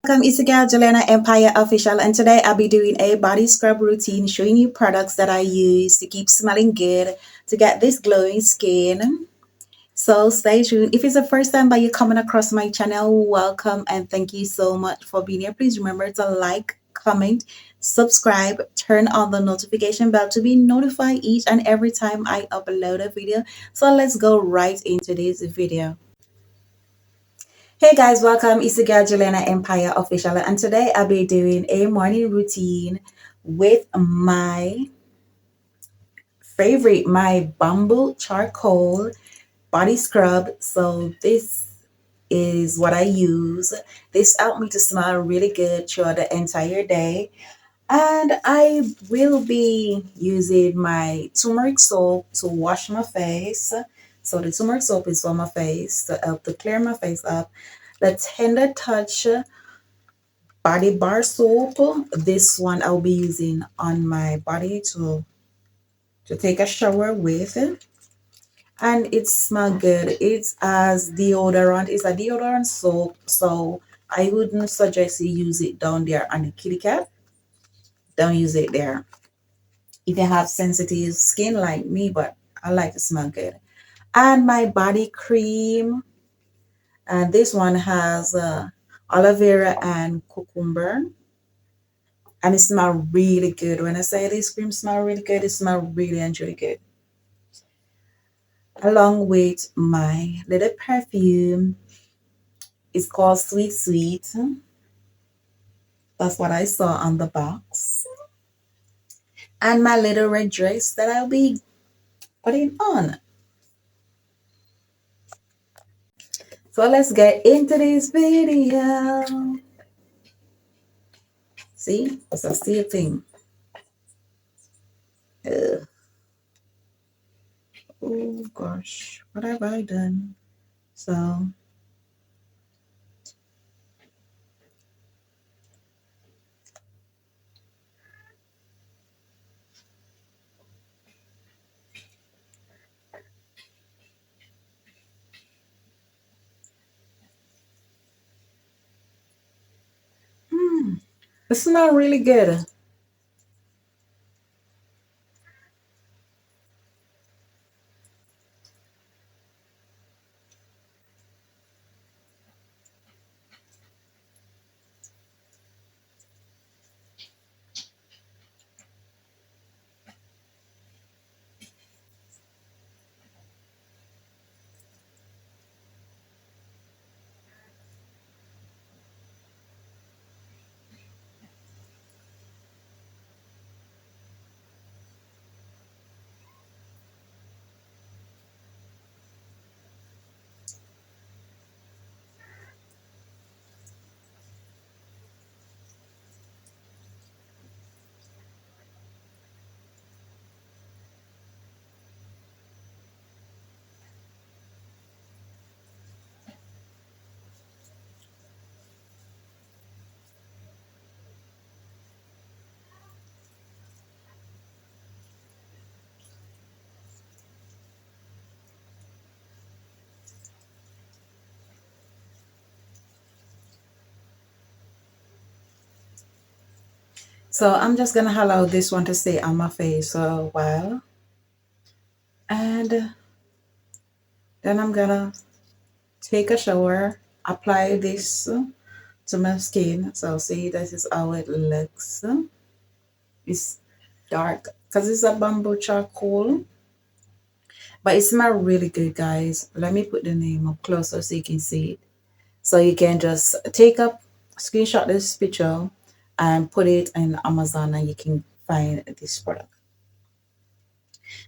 welcome. It's your girl Jelena Empire Official, and today I'll be doing a body scrub routine showing you products that I use to keep smelling good to get this glowing skin. So stay tuned. If it's the first time that you're coming across my channel, welcome and thank you so much for being here. Please remember to like, comment, subscribe, turn on the notification bell to be notified each and every time I upload a video. So let's go right into this video. Hey guys, welcome. It's the girl Jelena Empire Official, and today I'll be doing a morning routine with my favorite, my bamboo charcoal body scrub. So this is what I use. This helped me to smell really good throughout the entire day. And I will be using my turmeric soap to wash my face. So the turmeric soap is for my face to help to clear my face up. The Tender Touch body bar soap. This one I'll be using on my body to take a shower with. And it smells good. It's as deodorant. It's a deodorant soap. So I wouldn't suggest you use it down there on the kitty cat. Don't use it there. If you have sensitive skin like me, but I like to smell good. And my body cream. And this one has aloe vera and cucumber. And it smells really good. When I say this cream smells really good, it smells really and really good. Along with my little perfume. It's called Sweet Sweet. That's what I saw on the box. And my little red dress that I'll be putting on. So let's get into this video. See, it's a still thing. Oh gosh, what have I done? So it smells really good. So I'm just gonna allow this one to stay on my face for a while. And then I'm gonna take a shower, apply this to my skin. So see, this is how it looks. It's dark because it's a bamboo charcoal, but it smells really good, guys. Let me put the name up closer so you can see it. So you can just take up, screenshot this picture and put it in Amazon and you can find this product.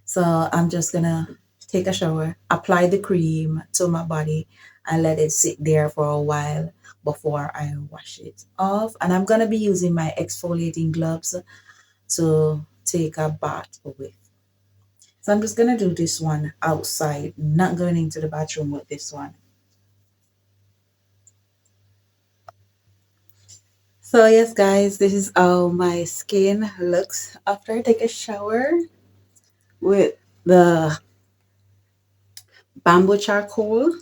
So I'm just gonna take a shower, apply the cream to my body and let it sit there for a while before I wash it off. And I'm gonna be using my exfoliating gloves to take a bath with. So I'm just gonna do this one outside, not going into the bathroom with this one. So yes guys, this is how my skin looks after I take a shower with the bamboo charcoal.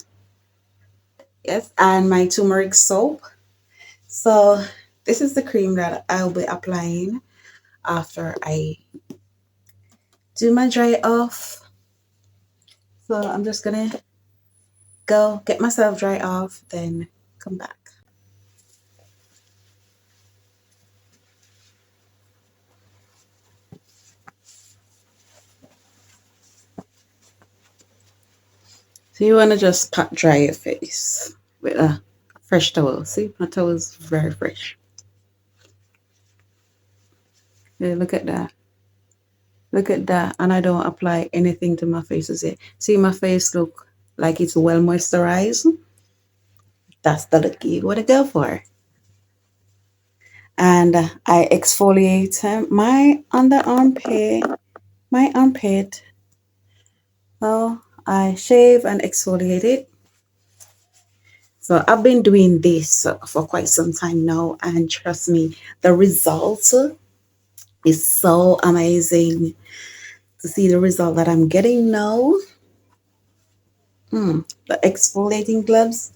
Yes, and my turmeric soap. So this is the cream that I'll be applying after I do my dry off. So I'm just gonna go get myself dry off, then come back. So you wanna just pat dry your face with a fresh towel. See, my towel is very fresh. Yeah, look at that. Look at that. And I don't apply anything to my face. See, my face look like it's well moisturized. That's the look you want to go for. And I exfoliate my under armpit, my armpit. So I shave and exfoliate it. So I've been doing this for quite some time now, and trust me, the results is so amazing to see the result that I'm getting now. The exfoliating gloves,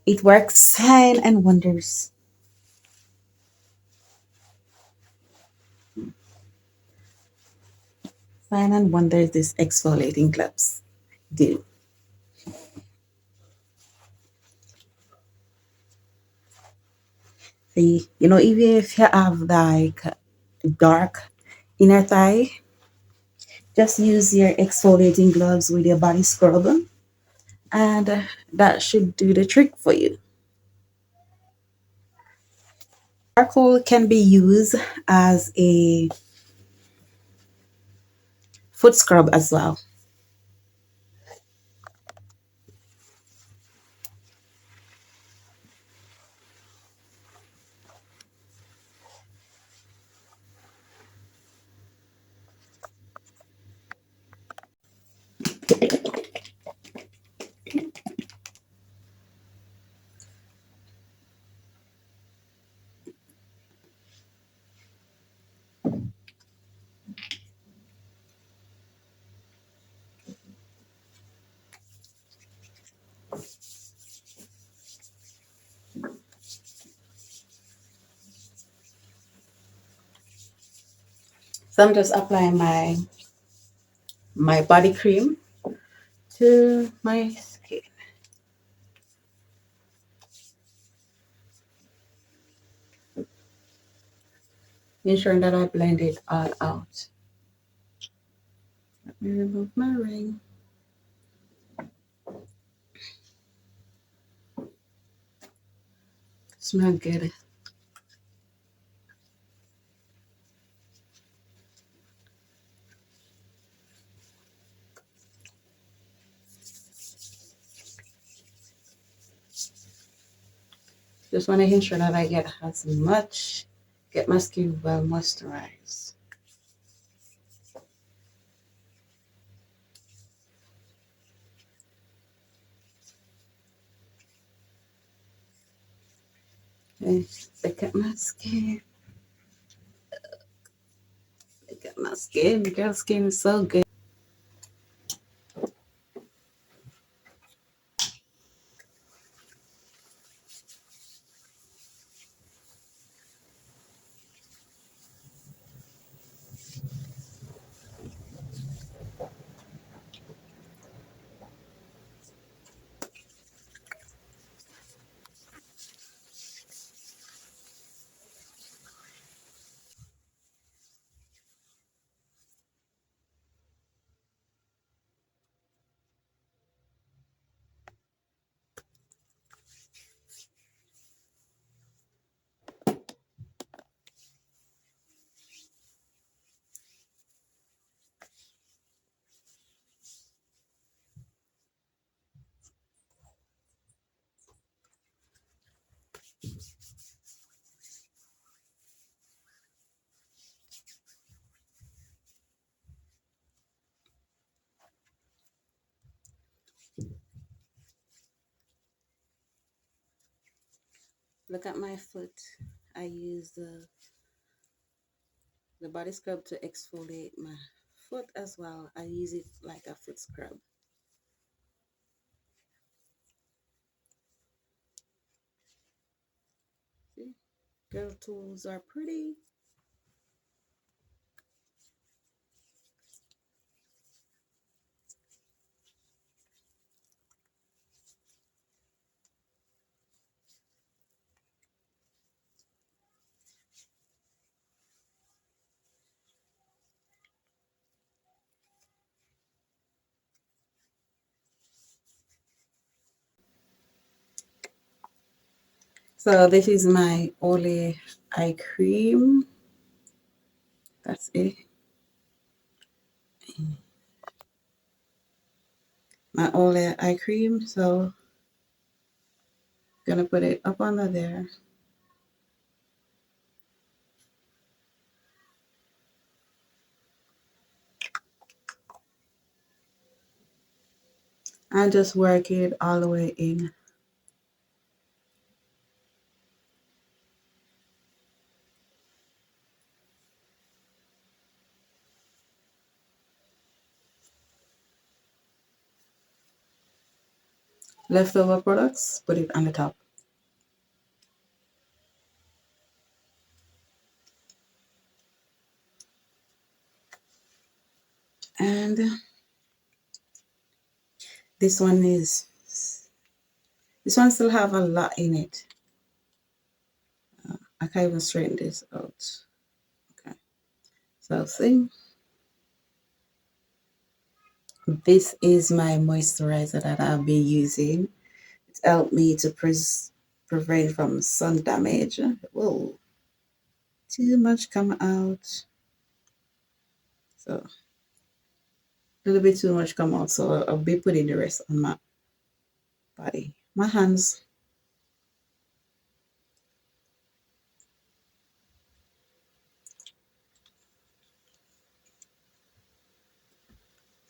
it works sign and wonders. Sign and wonders this exfoliating gloves do. See, even if you have like dark inner thigh, just use your exfoliating gloves with your body scrub, and that should do the trick for you. Charcoal can be used as a foot scrub as well. So I'm just applying my body cream to my skin, ensuring that I blend it all out. Let me remove my ring. Smell good. Just want to ensure that I get my skin well moisturized. Okay, look at my skin. Look at my skin. Girl, skin is so good. Look at my foot. I use the body scrub to exfoliate my foot as well. I use it like a foot scrub. See? Girl tools are pretty. So this is my Ole eye cream. That's it. My Ole eye cream. So gonna put it up under there. And just work it all the way in. Leftover products, put it on the top. And this one is, this one still have a lot in it. I can't even straighten this out. Okay. So see, this is my moisturizer that I've been using. It helped me to prevent from sun damage. Whoa, too much come out. So a little bit too much come out. So I'll be putting the rest on my body. My hands.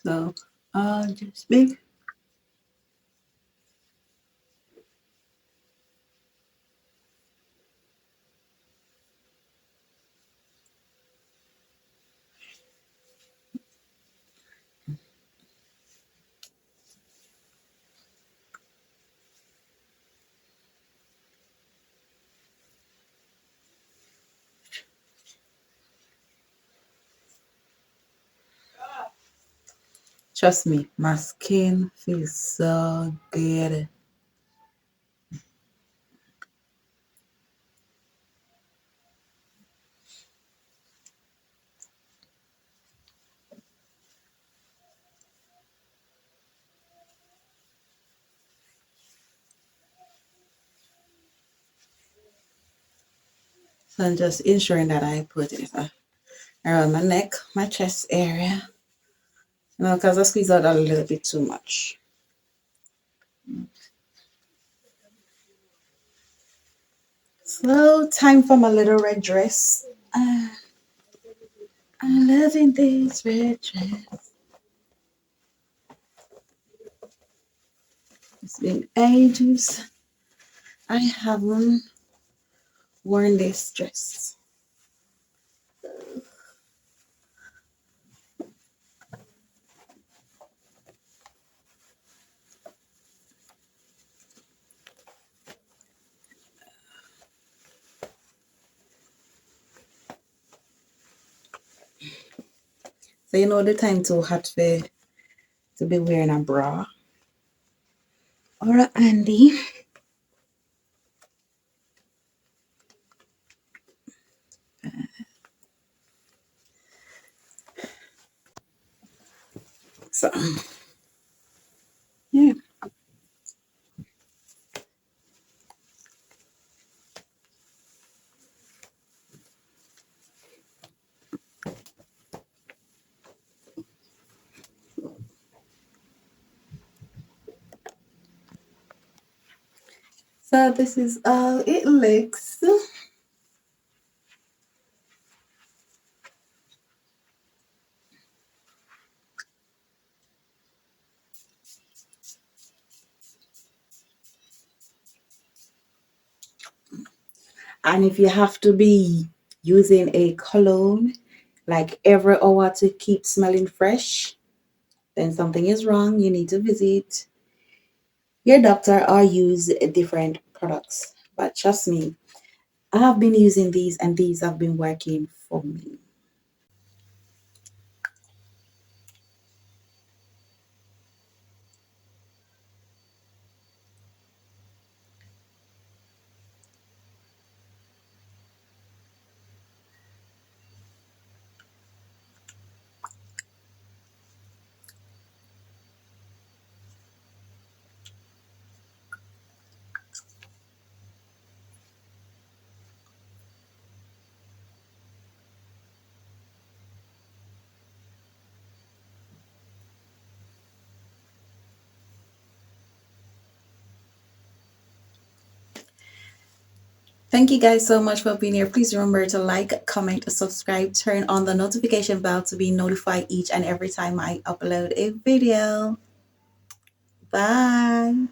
So just big. Trust me, my skin feels so good. So I'm just ensuring that I put it around my neck, my chest area. You know, because I squeeze out a little bit too much. So time for my little red dress. I'm loving this red dress. It's been ages. I haven't worn this dress. So you know the time too hot for to be wearing a bra or a handy. So yeah. So this is how it looks. And if you have to be using a cologne like every hour to keep smelling fresh, then something is wrong. You need to visit your doctor or use different products. But trust me, I have been using these and these have been working for me. Thank you guys so much for being here. Please remember to like, comment, subscribe, turn on the notification bell to be notified each and every time I upload a video. Bye.